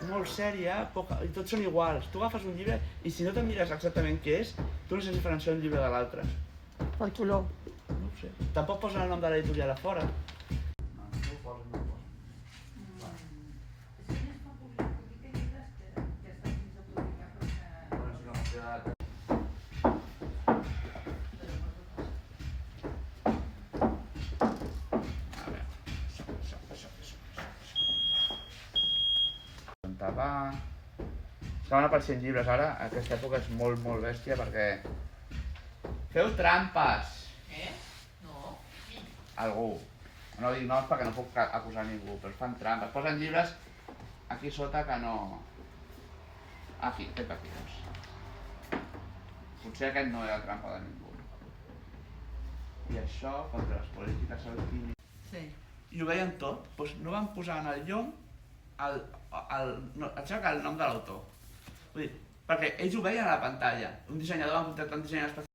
molt sèria, i tots són iguals. Tu agafes un llibre i si no te'n mires exactament què és, tu no saps diferenciar un llibre de l'altre. Pel color. No ho sé. Tampoc posen el nom de l'editorial a fora. Va. És que van apareixent llibres ara, aquesta època és molt bèstia perquè... Feu trampes! No. Algú. No dic noms perquè no puc acusar ningú, però fan trampes. Posen llibres aquí sota que no... Aquí, aquest aquí, doncs. Potser aquest no era trampa de ningú. I això, contra les polítiques alquímiques... Sí. I ho veien tot, doncs no van posar en el llom el nom de l'autor. Vull dir, perquè ells ho veien a la pantalla. Un dissenyador va contractar un dissenyador especial